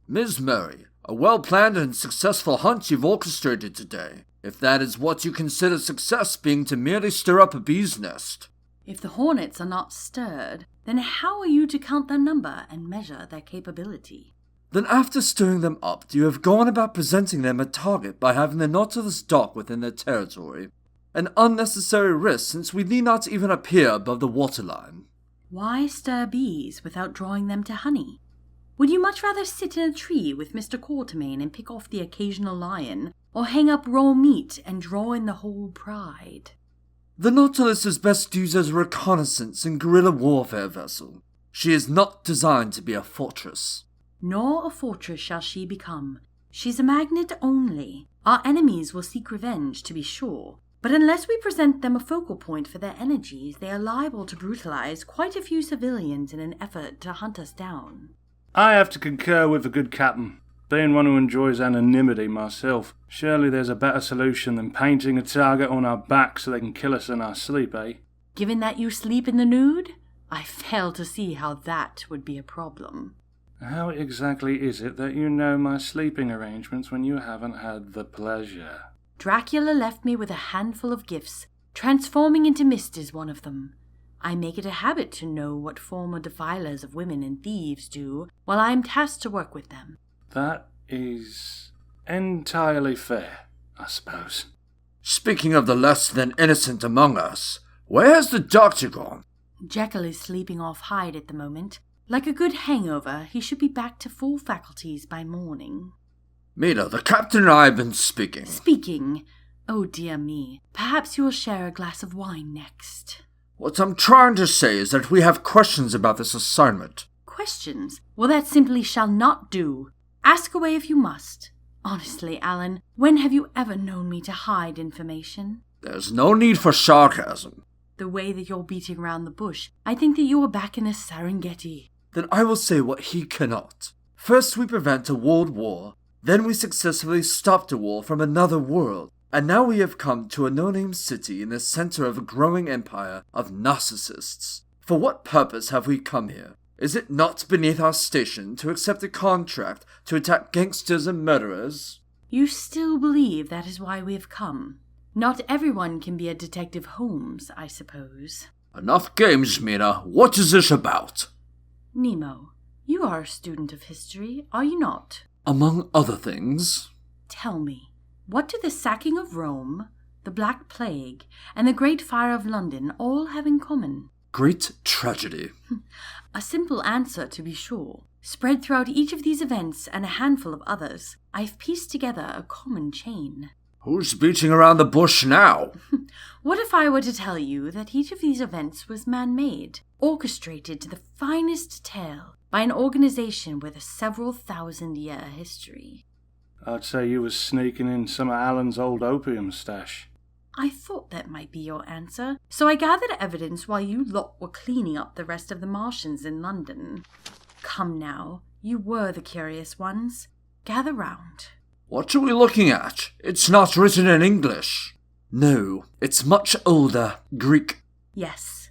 Ms. Murray, a well-planned and successful hunt you've orchestrated today, if that is what you consider success being to merely stir up a bee's nest. If the hornets are not stirred, then how are you to count their number and measure their capability? Then after stirring them up, you have gone about presenting them a target by having the Nautilus dock within their territory. An unnecessary risk since we need not even appear above the waterline. Why stir bees without drawing them to honey? Would you much rather sit in a tree with Mr. Quatermain and pick off the occasional lion, or hang up raw meat and draw in the whole pride? The Nautilus is best used as a reconnaissance and guerrilla warfare vessel. She is not designed to be a fortress. Nor a fortress shall she become. She's a magnet only. Our enemies will seek revenge, to be sure, but unless we present them a focal point for their energies, they are liable to brutalize quite a few civilians in an effort to hunt us down. I have to concur with the good captain. Being one who enjoys anonymity myself, surely there's a better solution than painting a target on our back so they can kill us in our sleep, eh? Given that you sleep in the nude, I fail to see how that would be a problem. How exactly is it that you know my sleeping arrangements when you haven't had the pleasure? Dracula left me with a handful of gifts. Transforming into mist is one of them. I make it a habit to know what former defilers of women and thieves do, while I am tasked to work with them. That is entirely fair, I suppose. Speaking of the less than innocent among us, where has the doctor gone? Jekyll is sleeping off Hyde at the moment. Like a good hangover, he should be back to full faculties by morning. Mina, the captain and I have been speaking. Speaking? Oh dear me. Perhaps you will share a glass of wine next. What I'm trying to say is that we have questions about this assignment. Questions? Well, that simply shall not do. Ask away if you must. Honestly, Alan, when have you ever known me to hide information? There's no need for sarcasm. The way that you're beating around the bush, I think that you are back in a Serengeti. Then I will say what he cannot. First we prevent a world war, then we successfully stopped a war from another world, and now we have come to a no-name city in the center of a growing empire of narcissists. For what purpose have we come here? Is it not beneath our station to accept a contract to attack gangsters and murderers? You still believe that is why we have come? Not everyone can be a Detective Holmes, I suppose. Enough games, Mina. What is this about? Nemo, you are a student of history, are you not? Among other things. Tell me, what do the sacking of Rome, the Black Plague, and the Great Fire of London all have in common? Great tragedy. A simple answer, to be sure. Spread throughout each of these events and a handful of others, I've pieced together a common chain. Who's beating around the bush now? What if I were to tell you that each of these events was man-made, orchestrated to the finest detail by an organization with a several thousand-year history? I'd say you was sneaking in some of Alan's old opium stash. I thought that might be your answer, so I gathered evidence while you lot were cleaning up the rest of the Martians in London. Come now, you were the curious ones. Gather round. What are we looking at? It's not written in English. No, it's much older, Greek. Yes.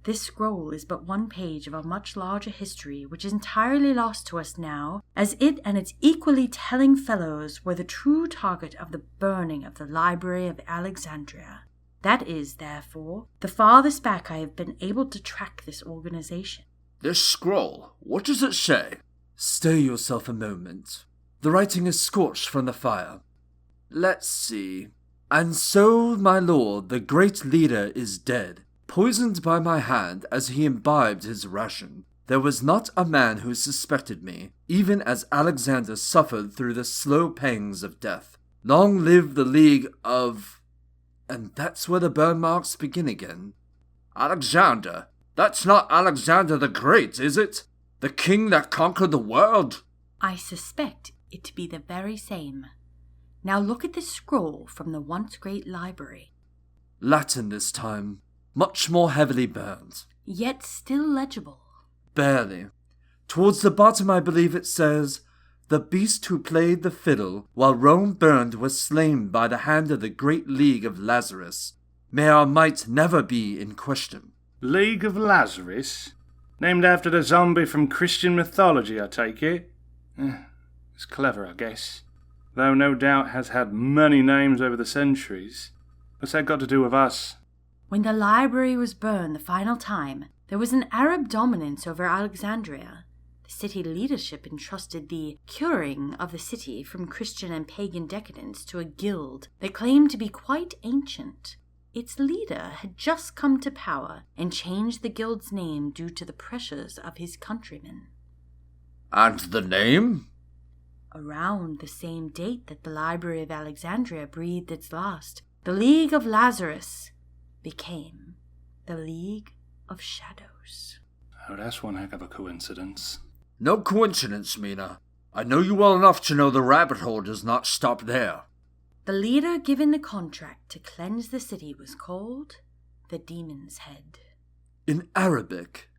This scroll is but one page of a much larger history which is entirely lost to us now, as it and its equally telling fellows were the true target of the burning of the Library of Alexandria. That is, therefore, the farthest back I have been able to track this organization. This scroll, what does it say? Stay yourself a moment. The writing is scorched from the fire. Let's see. And so, my lord, the great leader is dead, poisoned by my hand as he imbibed his ration. There was not a man who suspected me, even as Alexander suffered through the slow pangs of death. Long live the League of... And that's where the burn marks begin again. Alexander? That's not Alexander the Great, is it? The king that conquered the world? I suspect it to be the very same. Now look at this scroll from the once great library. Latin this time, much more heavily burned. Yet still legible. Barely. Towards the bottom I believe it says, "The beast who played the fiddle while Rome burned was slain by the hand of the great League of Lazarus. May our might never be in question." League of Lazarus? Named after the zombie from Christian mythology, I take it? It's clever, I guess. Though no doubt has had many names over the centuries. What's that got to do with us? When the library was burned the final time, there was an Arab dominance over Alexandria. The city leadership entrusted the curing of the city from Christian and pagan decadence to a guild that claimed to be quite ancient. Its leader had just come to power and changed the guild's name due to the pressures of his countrymen. And the name? Around the same date that the Library of Alexandria breathed its last, the League of Lazarus became the League of Shadows. Oh, that's one heck of a coincidence. No coincidence, Mina. I know you well enough to know the rabbit hole does not stop there. The leader given the contract to cleanse the city was called the Demon's Head. In Arabic,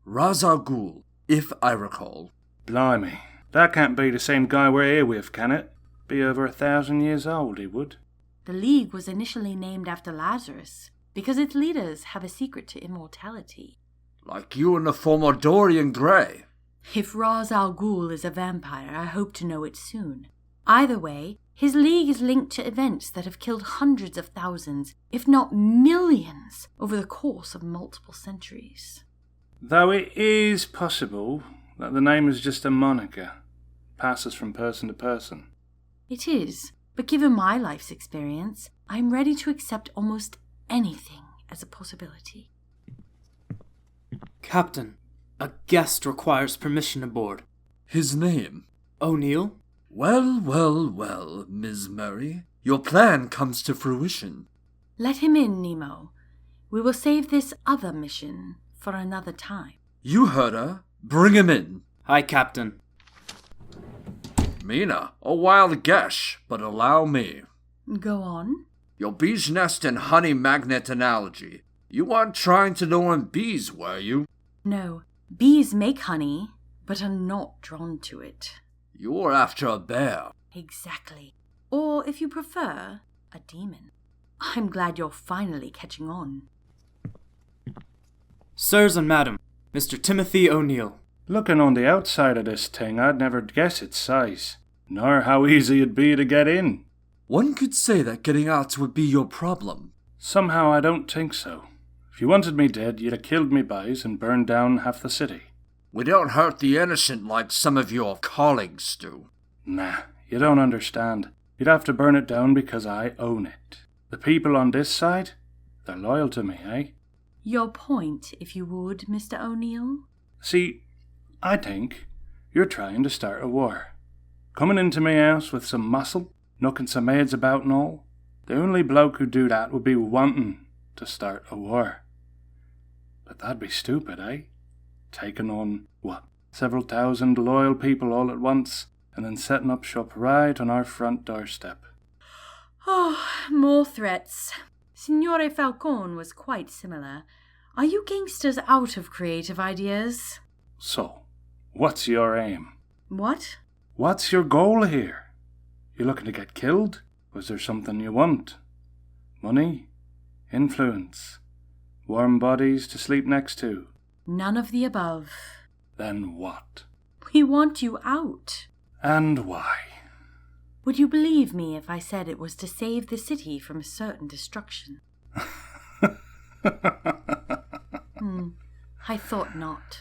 Ras al-Ghul, if I recall. Blimey, that can't be the same guy we're here with, can it? Be over 1,000 years old, he would. The League was initially named after Lazarus because its leaders have a secret to immortality. Like you and the former Dorian Gray. If Ras al-Ghul is a vampire, I hope to know it soon. Either way, his league is linked to events that have killed hundreds of thousands, if not millions, over the course of multiple centuries. Though it is possible that the name is just a moniker, passes from person to person. It is, but given my life's experience, I am ready to accept almost anything as a possibility. Captain, a guest requires permission aboard. His name? O'Neill? Well, Ms. Murray. Your plan comes to fruition. Let him in, Nemo. We will save this other mission for another time. You heard her. Bring him in. Aye, Captain. Mina, a wild guess, but allow me. Go on. Your bee's nest and honey magnet analogy. You weren't trying to lure in bees, were you? No. Bees make honey, but are not drawn to it. You were after a bear. Exactly. Or, if you prefer, a demon. I'm glad you're finally catching on. Sirs and madam, Mr. Timothy O'Neill. Looking on the outside of this thing, I'd never guess its size, nor how easy it'd be to get in. One could say that getting out would be your problem. Somehow I don't think so. If you wanted me dead, you'd have killed me boys and burned down half the city. We don't hurt the innocent like some of your colleagues do. Nah, you don't understand. You'd have to burn it down because I own it. The people on this side, they're loyal to me, eh? Your point, if you would, Mr. O'Neill? See, I think you're trying to start a war. Coming into my house with some muscle, knocking some maids about and all. The only bloke who'd do that would be wanting to start a war. But that'd be stupid, eh? Taking on, several thousand loyal people all at once, and then setting up shop right on our front doorstep. Oh, more threats. Signore Falcone was quite similar. Are you gangsters out of creative ideas? So, what's your aim? What? What's your goal here? You looking to get killed? Or is there something you want? Money? Influence? Warm bodies to sleep next to? None of the above. Then what? We want you out. And why? Would you believe me if I said it was to save the city from certain destruction? I thought not.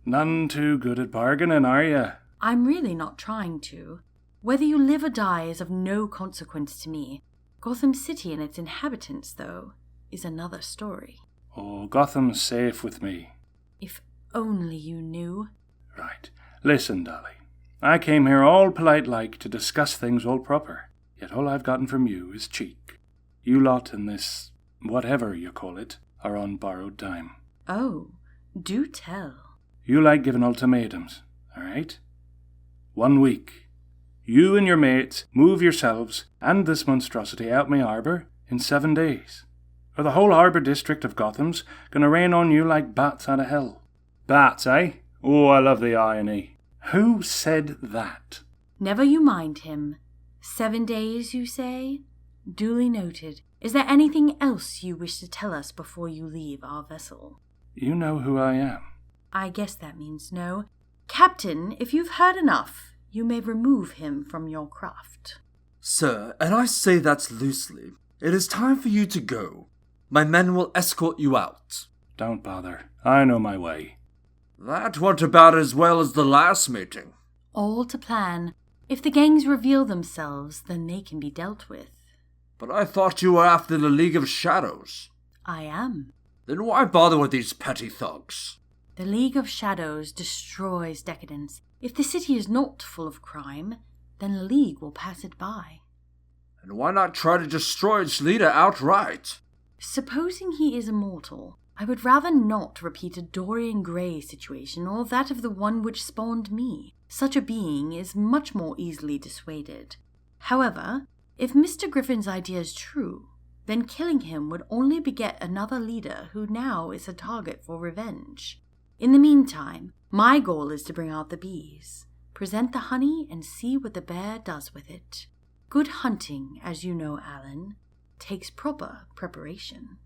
None too good at bargaining, are you? I'm really not trying to. Whether you live or die is of no consequence to me. Gotham City and its inhabitants, though, is another story. Oh, Gotham's safe with me. If only you knew. Right. Listen, Dolly. I came here all polite-like to discuss things all proper. Yet all I've gotten from you is cheek. You lot in this, whatever you call it, are on borrowed time. Oh, do tell. You like giving ultimatums, all right? 1 week. You and your mates move yourselves and this monstrosity out my harbour in 7 days. Or the whole harbour district of Gotham's gonna rain on you like bats out of hell. Bats, eh? Oh, I love the irony. Who said that? Never you mind him. 7 days, you say? Duly noted. Is there anything else you wish to tell us before you leave our vessel? You know who I am. I guess that means no. Captain, if you've heard enough, you may remove him from your craft. Sir, and I say that loosely, it is time for you to go. My men will escort you out. Don't bother. I know my way. That went about as well as the last meeting. All to plan. If the gangs reveal themselves, then they can be dealt with. But I thought you were after the League of Shadows. I am. Then why bother with these petty thugs? The League of Shadows destroys decadence. If the city is not full of crime, then the League will pass it by. And why not try to destroy its leader outright? Supposing he is immortal, I would rather not repeat a Dorian Gray situation or that of the one which spawned me. Such a being is much more easily dissuaded. However, if Mr. Griffin's idea is true, then killing him would only beget another leader who now is a target for revenge. In the meantime, my goal is to bring out the bees, present the honey, and see what the bear does with it. Good hunting, as you know, Alan, takes proper preparation.